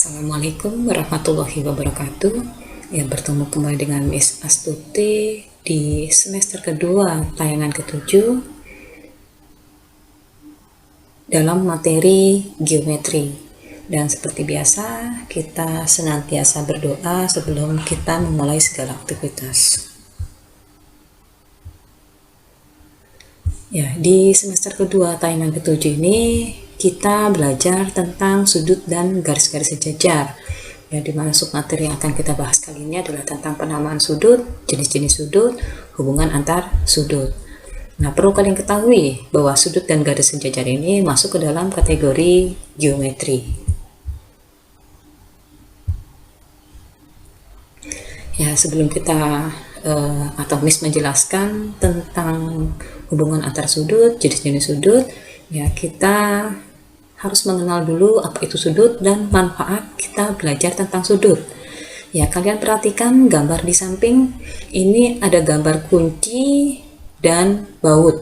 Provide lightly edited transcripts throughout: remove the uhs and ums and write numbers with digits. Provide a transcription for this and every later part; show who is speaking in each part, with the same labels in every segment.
Speaker 1: Assalamualaikum warahmatullahi wabarakatuh. Ya, bertemu kembali dengan Miss Astuti di semester kedua tayangan ketujuh dalam materi geometri. Dan seperti biasa, kita senantiasa berdoa sebelum kita memulai segala aktivitas. Ya, di semester kedua tayangan ketujuh ini kita belajar tentang sudut dan garis-garis sejajar. Ya, di mana submateri yang akan kita bahas kali ini adalah tentang penamaan sudut, jenis-jenis sudut, hubungan antar sudut. Nah, perlu kalian ketahui bahwa sudut dan garis sejajar ini masuk ke dalam kategori geometri. Ya, sebelum kita atau Miss menjelaskan tentang hubungan antar sudut, jenis-jenis sudut, ya kita harus mengenal dulu apa itu sudut dan manfaat kita belajar tentang sudut. Ya, kalian perhatikan gambar di samping, ini ada gambar kunci dan baut.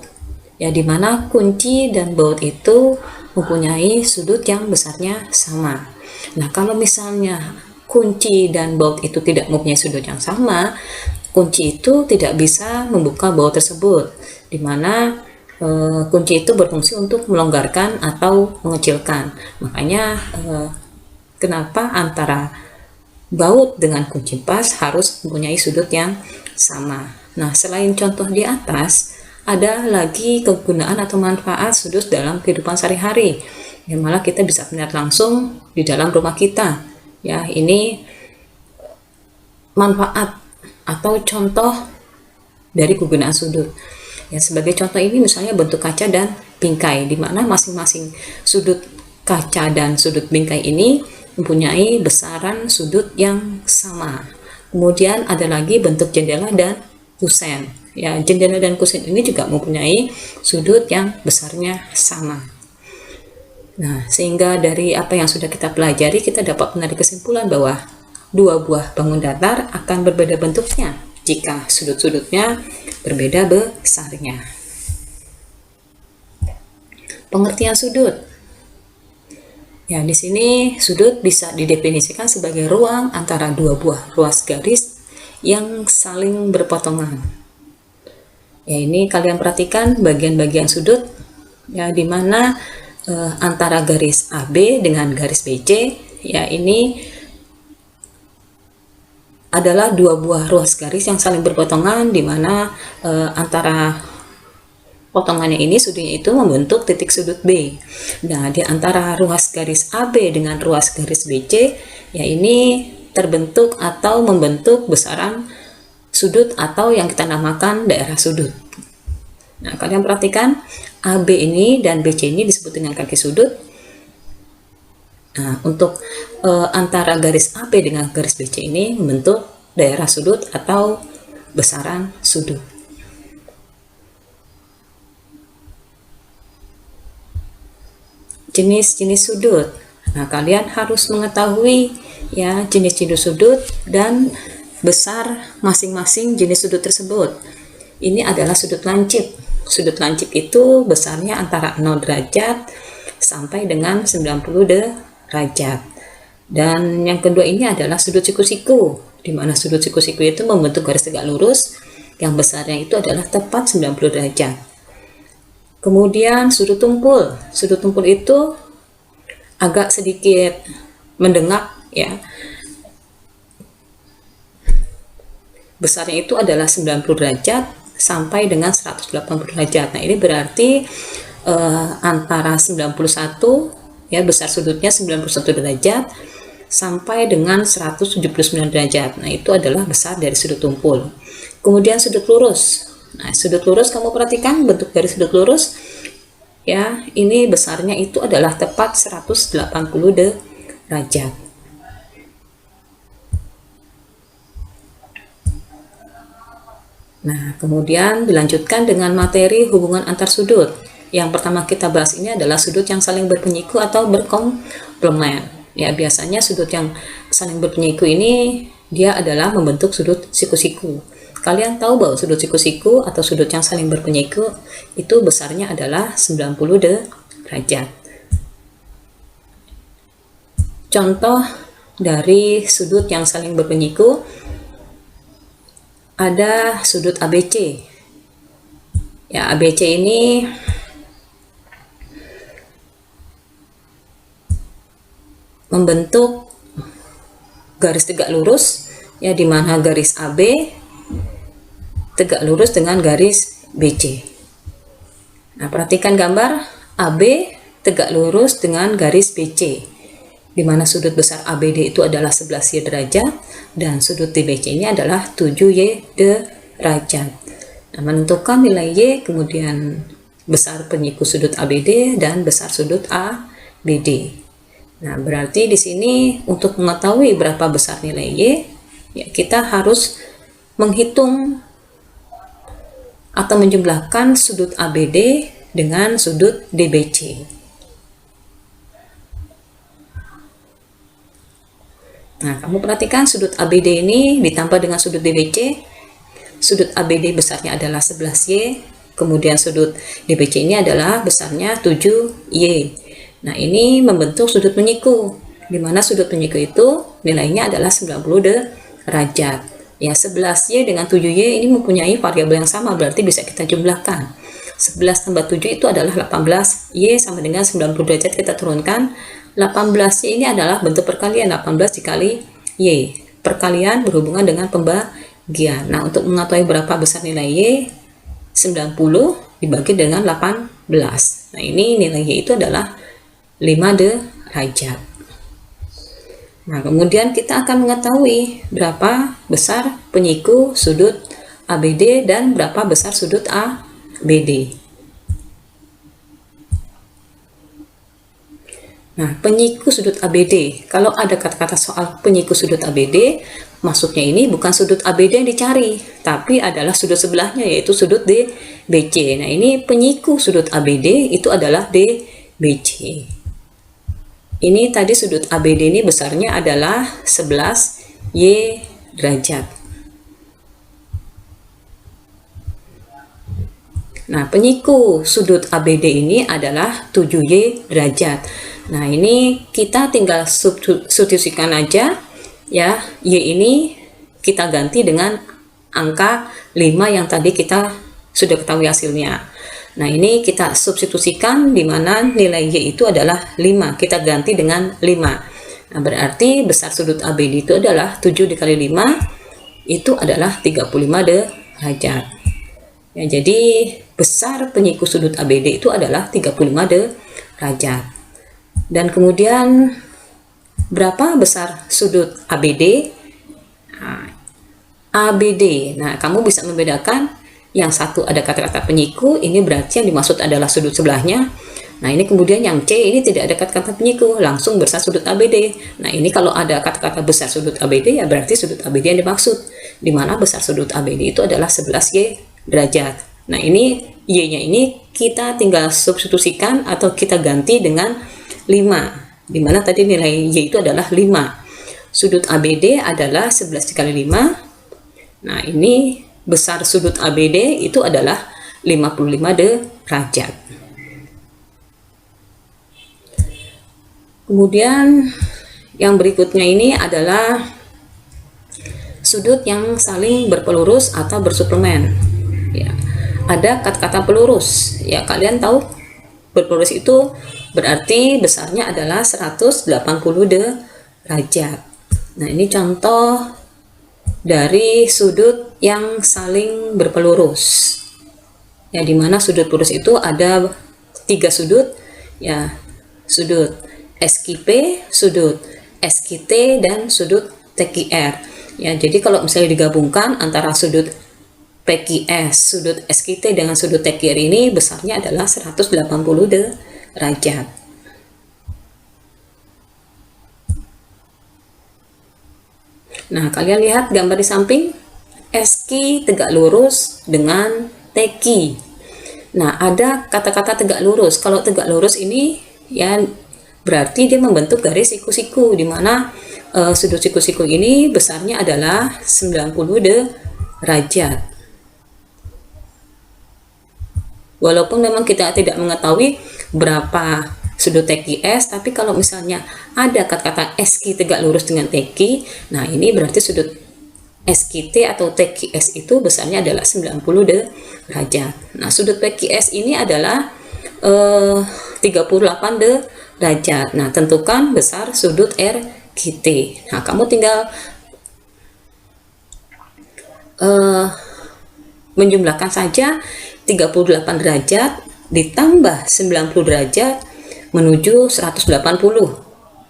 Speaker 1: Ya, di mana kunci dan baut itu mempunyai sudut yang besarnya sama. Nah, kalau misalnya kunci dan baut itu tidak mempunyai sudut yang sama, kunci itu tidak bisa membuka baut tersebut, di mana kunci itu berfungsi untuk melonggarkan atau mengecilkan. Makanya kenapa antara baut dengan kunci pas harus mempunyai sudut yang sama. Nah, selain contoh di atas, ada lagi kegunaan atau manfaat sudut dalam kehidupan sehari-hari, yang malah kita bisa melihat langsung di dalam rumah kita. Ya, ini manfaat atau contoh dari kegunaan sudut. Ya, sebagai contoh ini misalnya bentuk kaca dan bingkai, di mana masing-masing sudut kaca dan sudut bingkai ini mempunyai besaran sudut yang sama. Kemudian ada lagi bentuk jendela dan kusen. Ya, jendela dan kusen ini juga mempunyai sudut yang besarnya sama. Nah, sehingga dari apa yang sudah kita pelajari, kita dapat menarik kesimpulan bahwa dua buah bangun datar akan berbeda bentuknya jika sudut-sudutnya berbeda besarnya. Pengertian sudut. Ya, di sini sudut bisa didefinisikan sebagai ruang antara dua buah ruas garis yang saling berpotongan. Ya, ini kalian perhatikan bagian-bagian sudut, ya, di mana antara garis AB dengan garis BC, ya, ini adalah dua buah ruas garis yang saling berpotongan, di mana antara potongannya ini sudutnya itu membentuk titik sudut B. Nah, di antara ruas garis AB dengan ruas garis BC, ya, ini terbentuk atau membentuk besaran sudut atau yang kita namakan daerah sudut. Nah, kalian perhatikan AB ini dan BC ini disebut dengan kaki sudut. Nah, untuk antara garis AB dengan garis BC ini membentuk daerah sudut atau besaran sudut. Jenis-jenis sudut. Nah, kalian harus mengetahui, ya, jenis-jenis sudut dan besar masing-masing jenis sudut tersebut. Ini adalah sudut lancip. Sudut lancip itu besarnya antara 0 derajat sampai dengan 90 derajat. Dan yang kedua ini adalah sudut siku-siku, di mana sudut siku-siku itu membentuk garis tegak lurus yang besarnya itu adalah tepat 90 derajat. Kemudian sudut tumpul. Sudut tumpul itu agak sedikit mendengak, ya. Besarnya itu adalah 90 derajat sampai dengan 180 derajat. Nah, ini berarti antara 91, ya, besar sudutnya 91 derajat sampai dengan 179 derajat. Nah, itu adalah besar dari sudut tumpul. Kemudian sudut lurus. Nah, sudut lurus kamu perhatikan bentuk dari sudut lurus, ya, ini besarnya itu adalah tepat 180 derajat. Nah, kemudian dilanjutkan dengan materi hubungan antar sudut. Yang pertama kita bahas ini adalah sudut yang saling berpenyiku atau berkomplement. Ya, biasanya sudut yang saling berpenyiku ini dia adalah membentuk sudut siku-siku. Kalian tahu bahwa sudut siku-siku atau sudut yang saling berpenyiku itu besarnya adalah 90 derajat. Contoh dari sudut yang saling berpenyiku, ada sudut ABC. Ya, ABC ini membentuk garis tegak lurus, ya, di mana garis AB tegak lurus dengan garis BC. Nah, perhatikan gambar AB tegak lurus dengan garis BC, di mana sudut besar ABD itu adalah 11Y derajat dan sudut DBC ini adalah 7Y derajat. Nah, menentukan nilai Y, kemudian besar penyiku sudut ABD dan besar sudut ABD. Nah, berarti di sini untuk mengetahui berapa besar nilai Y, ya, kita harus menghitung atau menjumlahkan sudut ABD dengan sudut DBC. Nah, kamu perhatikan sudut ABD ini ditambah dengan sudut DBC. Sudut ABD besarnya adalah 11Y, kemudian sudut DBC ini adalah besarnya 7Y. Nah, ini membentuk sudut penyiku, di mana sudut penyiku itu nilainya adalah 90 derajat. Ya, 11Y dengan 7Y ini mempunyai variabel yang sama, berarti bisa kita jumlahkan. 11 tambah 7 itu adalah 18Y sama dengan 90 derajat, kita turunkan. 18Y ini adalah bentuk perkalian, 18 dikali Y. Perkalian berhubungan dengan pembagian. Nah, untuk mengetahui berapa besar nilai Y, 90 dibagi dengan 18. Nah, ini nilai Y itu adalah 5 derajat. Nah, kemudian kita akan mengetahui berapa besar penyiku sudut ABD dan berapa besar sudut ABD. Nah, penyiku sudut ABD, kalau ada kata-kata soal penyiku sudut ABD, maksudnya ini bukan sudut ABD yang dicari, tapi adalah sudut sebelahnya, yaitu sudut DBC. Nah, ini penyiku sudut ABD itu adalah DBC. Ini tadi sudut ABD ini besarnya adalah 11Y derajat. Nah, penyiku sudut ABD ini adalah 7Y derajat. Nah, ini kita tinggal substitusikan aja, ya. Y ini kita ganti dengan angka 5 yang tadi kita sudah ketahui hasilnya. Nah, ini kita substitusikan di mana nilai Y itu adalah 5. Kita ganti dengan 5. Nah, berarti besar sudut ABD itu adalah 7 dikali 5, itu adalah 35 derajat. Ya, jadi besar penyiku sudut ABD itu adalah 35 derajat. Dan kemudian berapa besar sudut ABD? Nah, ABD. Nah, kamu bisa membedakan yang satu ada kata-kata penyiku, ini berarti yang dimaksud adalah sudut sebelahnya. Nah, ini kemudian yang C ini tidak ada kata-kata penyiku, langsung besar sudut ABD. Nah, ini kalau ada kata-kata besar sudut ABD, ya berarti sudut ABD yang dimaksud, di mana besar sudut ABD itu adalah 11Y derajat. Nah, ini Y-nya ini kita tinggal substitusikan atau kita ganti dengan 5, di mana tadi nilai Y itu adalah 5. Sudut ABD adalah 11 dikali 5. Nah, ini besar sudut ABD itu adalah 55 derajat. Kemudian yang berikutnya ini adalah sudut yang saling berpelurus atau bersuplemen. Ya, ada kata-kata pelurus. Ya, kalian tahu berpelurus itu berarti besarnya adalah 180 derajat. Nah, ini contoh dari sudut yang saling berpelurus. Ya, di mana sudut pelurus itu ada 3 sudut, ya, sudut SQP, sudut SQT, dan sudut TQR. Ya, jadi kalau misalnya digabungkan antara sudut PQS, sudut SQT dengan sudut TQR ini besarnya adalah 180 derajat. Nah, kalian lihat gambar di samping, SQ tegak lurus dengan TQ. Nah, ada kata-kata tegak lurus. Kalau tegak lurus ini ya berarti dia membentuk garis siku-siku, di mana sudut siku-siku ini besarnya adalah 90 derajat. Walaupun memang kita tidak mengetahui berapa sudut TQS, tapi kalau misalnya ada kata-kata SQ tegak lurus dengan TQ, nah ini berarti sudut SQT atau TQS itu besarnya adalah 90 derajat. Nah, sudut PQS ini adalah 38 derajat. Nah, tentukan besar sudut RQT. Nah, kamu tinggal menjumlahkan saja 38 derajat ditambah 90 derajat menuju 180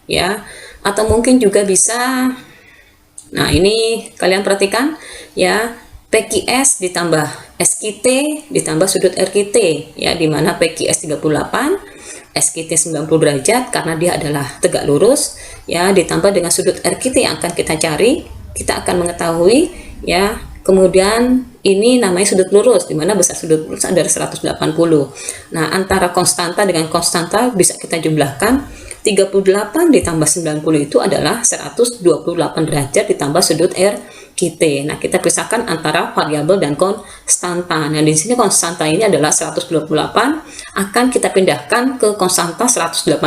Speaker 1: ya, atau mungkin juga bisa, nah ini kalian perhatikan ya, PQS ditambah SQT ditambah sudut RQT ya, dimana PQS 38, SQT 90 derajat karena dia adalah tegak lurus ya, ditambah dengan sudut RQT yang akan kita cari, kita akan mengetahui ya. Kemudian ini namanya sudut lurus, dimana besar sudut lurus adalah 180. Nah, antara konstanta dengan konstanta bisa kita jumlahkan. 38 ditambah 90 itu adalah 128 derajat ditambah sudut RQT. Nah, kita pisahkan antara variabel dan konstanta. Nah, di sini konstanta ini adalah 128, akan kita pindahkan ke konstanta 180.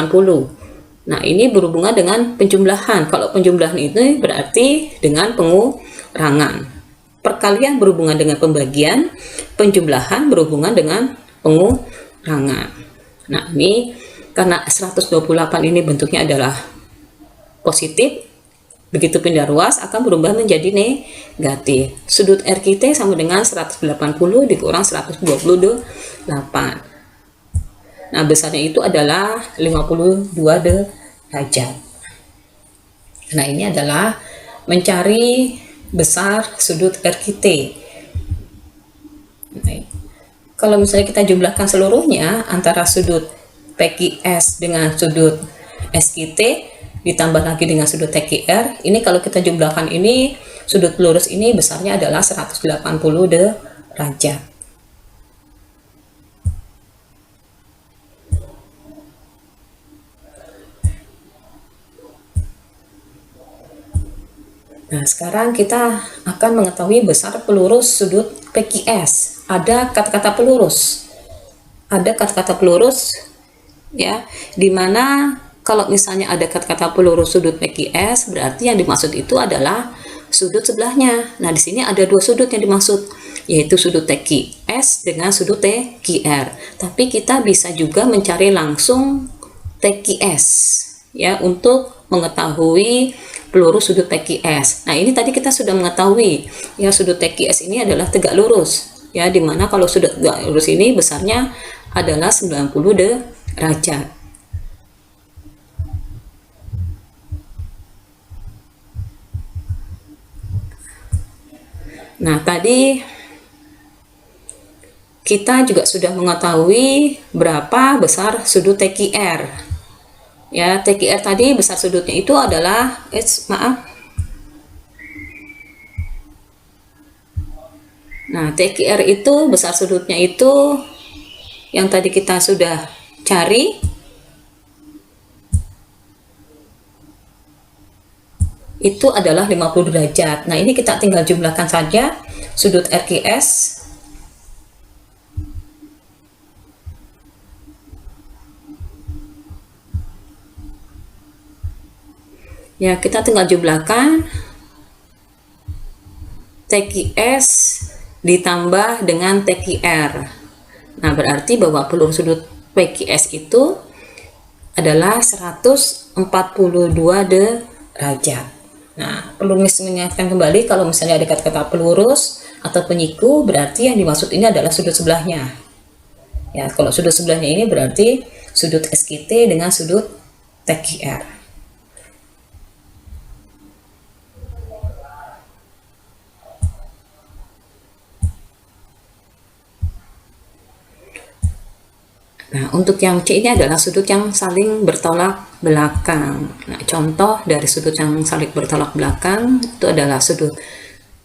Speaker 1: Nah, ini berhubungan dengan penjumlahan. Kalau penjumlahan itu berarti dengan pengurangan. Perkalian berhubungan dengan pembagian, penjumlahan berhubungan dengan pengurangan. Nah, ini karena 128 ini bentuknya adalah positif, begitu pindah ruas akan berubah menjadi negatif. Sudut RQT sama dengan 180 dikurang 128. Nah, besarnya itu adalah 52 derajat. Nah, ini adalah mencari besar sudut RQT. Kalau misalnya kita jumlahkan seluruhnya antara sudut PQS dengan sudut SQT ditambah lagi dengan sudut TQR, ini kalau kita jumlahkan ini sudut lurus ini besarnya adalah 180 derajat. Nah, sekarang kita akan mengetahui besar pelurus sudut PQS. Ada kata-kata pelurus. Ada kata-kata pelurus ya, dimana kalau misalnya ada kata-kata pelurus sudut PQS, berarti yang dimaksud itu adalah sudut sebelahnya. Nah, di sini ada dua sudut yang dimaksud, yaitu sudut TQS dengan sudut TQR. Tapi kita bisa juga mencari langsung TQS ya untuk mengetahui pelurus sudut TQS. Nah, ini tadi kita sudah mengetahui ya, sudut TQS ini adalah tegak lurus ya, dimana kalau sudut tegak lurus ini besarnya adalah 90 derajat. Nah, tadi kita juga sudah mengetahui berapa besar sudut TQR. Ya, TQR tadi besar sudutnya itu adalah Nah, TQR itu besar sudutnya itu yang tadi kita sudah cari itu adalah 50 derajat. Nah, ini kita tinggal jumlahkan saja sudut RQS ya, kita tinggal jumlahkan TQS ditambah dengan TQR. Nah, berarti bahwa pelurus sudut PQS itu adalah 142 derajat. Nah, perlu mengingatkan kembali kalau misalnya ada kata-kata pelurus atau penyiku, berarti yang dimaksud ini adalah sudut sebelahnya. Ya, kalau sudut sebelahnya ini berarti sudut SQT dengan sudut TQR. Nah, untuk yang C ini adalah sudut yang saling bertolak belakang. Nah, contoh dari sudut yang saling bertolak belakang itu adalah sudut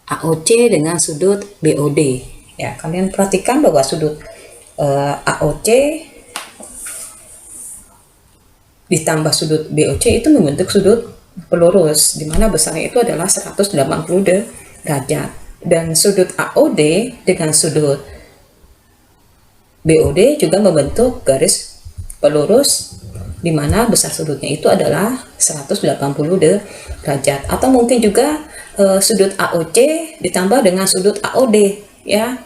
Speaker 1: AOC dengan sudut BOD. Ya, kalian perhatikan bahwa sudut AOC ditambah sudut BOC itu membentuk sudut pelurus, di mana besarnya itu adalah 180 derajat. Dan sudut AOD dengan sudut BOD juga membentuk garis pelurus di mana besar sudutnya itu adalah 180 derajat. Atau mungkin juga sudut AOC ditambah dengan sudut AOD, ya.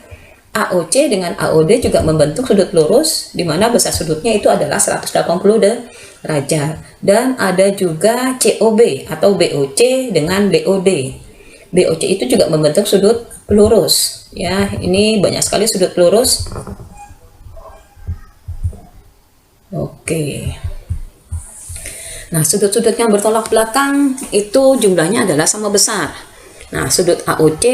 Speaker 1: AOC dengan AOD juga membentuk sudut lurus di mana besar sudutnya itu adalah 180 derajat. Dan ada juga COB atau BOC dengan BOD. BOC itu juga membentuk sudut lurus, ya. Ini banyak sekali sudut lurus. Oke. Nah, sudut-sudut yang bertolak belakang itu jumlahnya adalah sama besar. Nah, sudut AOC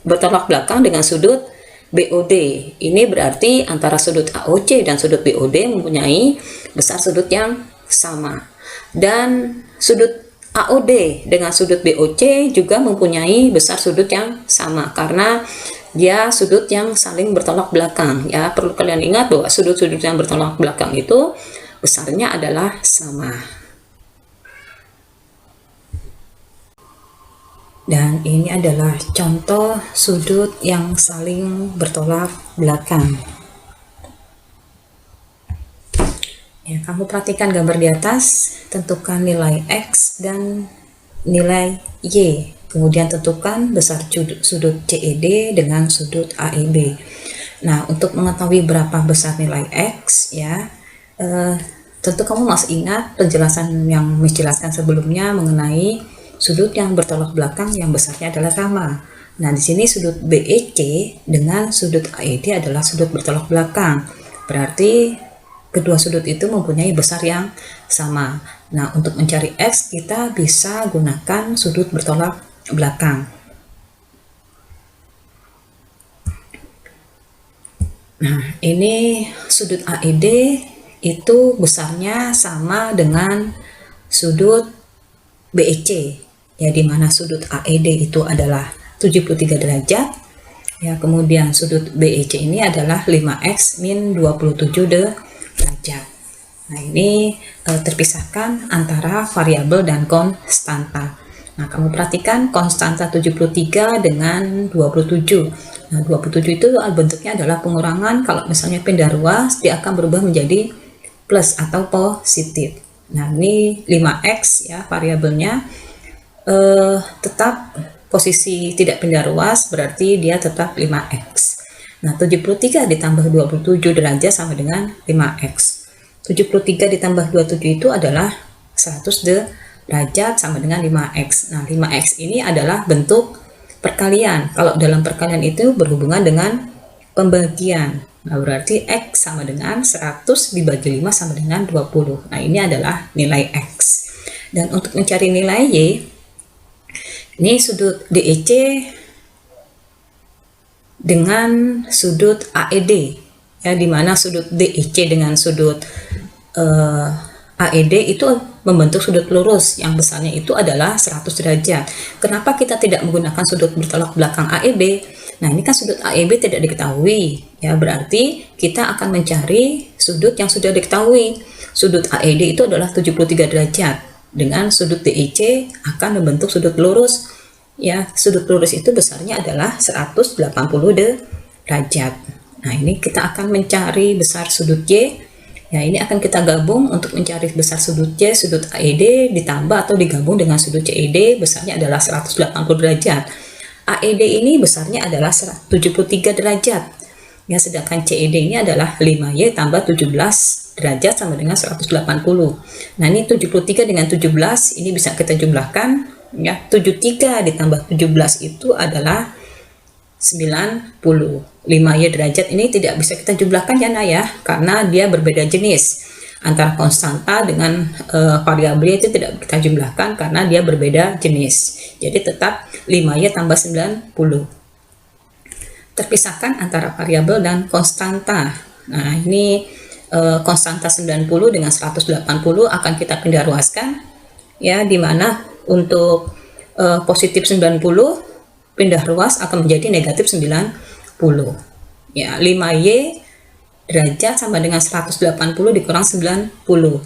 Speaker 1: bertolak belakang dengan sudut BOD. Ini berarti antara sudut AOC dan sudut BOD mempunyai besar sudut yang sama. Dan sudut AOD dengan sudut BOC juga mempunyai besar sudut yang sama karena dia sudut yang saling bertolak belakang, ya. Perlu kalian ingat bahwa sudut-sudut yang bertolak belakang itu besarnya adalah sama. Dan ini adalah contoh sudut yang saling bertolak belakang. Ya, kamu perhatikan gambar di atas, tentukan nilai X dan nilai Y. Kemudian tentukan besar sudut CED dengan sudut AEB. Nah, untuk mengetahui berapa besar nilai X, ya, tentu kamu masih ingat penjelasan yang menjelaskan sebelumnya mengenai sudut yang bertolak belakang yang besarnya adalah sama. Nah, di sini sudut BEC dengan sudut AED adalah sudut bertolak belakang. Berarti kedua sudut itu mempunyai besar yang sama. Nah, untuk mencari X kita bisa gunakan sudut bertolak belakang. Nah, ini sudut AED itu besarnya sama dengan sudut BEC, ya, di mana sudut AED itu adalah 73 derajat, ya. Kemudian sudut BEC ini adalah 5x min 27 derajat. Nah, ini terpisahkan antara variabel dan konstanta. Nah, kamu perhatikan konstanta 73 dengan 27. Nah, 27 itu bentuknya adalah pengurangan. Kalau misalnya pindah ruas, dia akan berubah menjadi plus atau positif. Nah, ini 5x, ya, variabelnya tetap posisi tidak pindah ruas, berarti dia tetap 5x. Nah, 73 ditambah 27 derajat sama dengan 5x. 73 ditambah 27 itu adalah 100 derajat sama dengan 5x. Nah, 5x ini adalah bentuk perkalian. Kalau dalam perkalian itu berhubungan dengan pembagian. Nah, berarti X sama dengan 100 dibagi 5 sama dengan 20. Nah, ini adalah nilai X. Dan untuk mencari nilai Y, ini sudut DEC dengan sudut AED, ya, di mana sudut DEC dengan sudut AED itu membentuk sudut lurus yang besarnya itu adalah 100 derajat. Kenapa kita tidak menggunakan sudut bertolak belakang AEB? Nah, ini kan sudut AEB tidak diketahui, ya, berarti kita akan mencari sudut yang sudah diketahui. Sudut AED itu adalah 73 derajat, dengan sudut DEC akan membentuk sudut lurus, ya. Sudut lurus itu besarnya adalah 180 derajat. Nah, ini kita akan mencari besar sudut Y. Ya, ini akan kita gabung untuk mencari besar sudut Y, sudut AED ditambah atau digabung dengan sudut CED besarnya adalah 180 derajat. AED ini besarnya adalah 73 derajat. Ya, sedangkan CED ini adalah 5Y tambah 17 derajat sama dengan 180. Nah, ini 73 dengan 17 ini bisa kita jumlahkan, ya. 73 ditambah 17 itu adalah 90. 5Y derajat ini tidak bisa kita jumlahkan, ya, Nah, ya, karena dia berbeda jenis. Antara konstanta dengan variabel itu tidak kita jumlahkan karena dia berbeda jenis. Jadi tetap 5Y tambah 90. Terpisahkan antara variabel dan konstanta. Nah, ini konstanta 90 dengan 180 akan kita pindah ruaskan, ya, di mana untuk positif 90 pindah ruas akan menjadi negatif 90. Ya, 5Y derajat sama dengan 180 dikurang 90.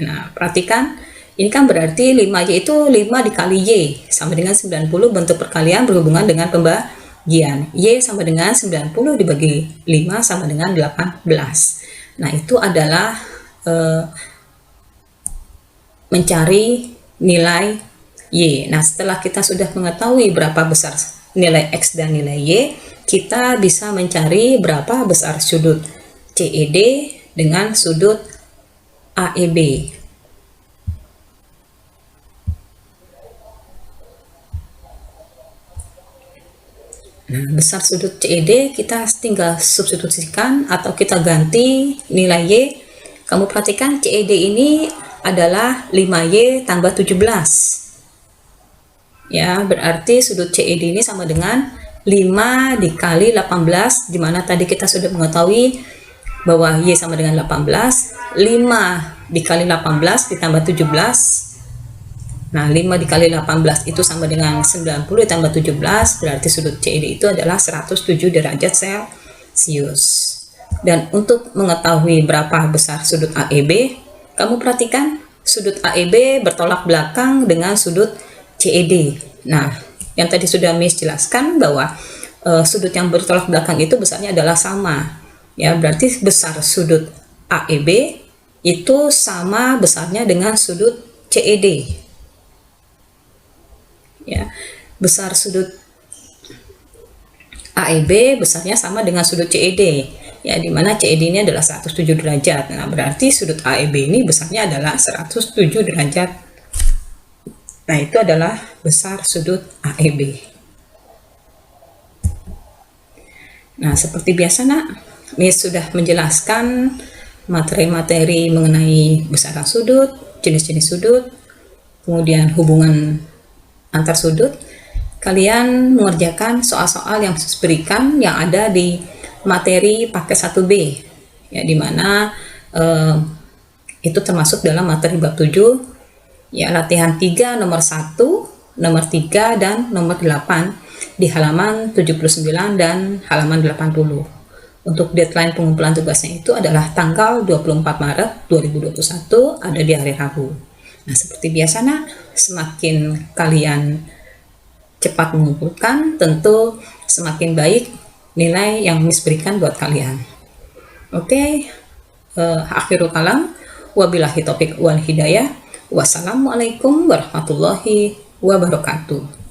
Speaker 1: Nah, perhatikan, ini kan berarti 5Y itu 5 dikali Y sama dengan 90, bentuk perkalian berhubungan dengan pembagian. Y sama dengan 90 dibagi 5 sama dengan 18. Nah, itu adalah mencari nilai Y. Nah, setelah kita sudah mengetahui berapa besar nilai X dan nilai Y, kita bisa mencari berapa besar sudut CED dengan sudut AEB. Nah, besar sudut CED kita tinggal substitusikan atau kita ganti nilai Y. Kamu perhatikan CED ini adalah 5Y tambah 17. Ya, berarti sudut CED ini sama dengan 5 dikali 18, dimana tadi kita sudah mengetahui bahwa Y sama dengan 18. 5 dikali 18 ditambah 17. Nah, 5 dikali 18 itu sama dengan 90 ditambah 17, berarti sudut CED itu adalah 107 derajat Celcius. Dan untuk mengetahui berapa besar sudut AEB, kamu perhatikan sudut AEB bertolak belakang dengan sudut CED. Nah, yang tadi sudah Miss jelaskan bahwa sudut yang bertolak belakang itu besarnya adalah sama. Ya, berarti besar sudut AEB itu sama besarnya dengan sudut CED. Ya, besar sudut AEB besarnya sama dengan sudut CED, ya, dimana CED ini adalah 107 derajat. Nah, berarti sudut AEB ini besarnya adalah 107 derajat. Nah, itu adalah besar sudut AEB. Nah, seperti biasa nak, Miss sudah menjelaskan materi-materi mengenai besaran sudut, jenis-jenis sudut, kemudian hubungan antar sudut. Kalian mengerjakan soal-soal yang diberikan yang ada di materi paket 1B, ya, dimana itu termasuk dalam materi bab 7, ya, latihan 3 nomor 1, nomor 3 dan nomor 8 di halaman 79 dan halaman 80. Untuk deadline pengumpulan tugasnya itu adalah tanggal 24 Maret 2021, ada di hari Rabu. Nah, seperti biasa nak, semakin kalian cepat mengumpulkan, tentu semakin baik nilai yang Miss berikan buat kalian. Oke, akhirul kalam, wabillahi taufiq wal hidayah. Wassalamualaikum warahmatullahi wabarakatuh.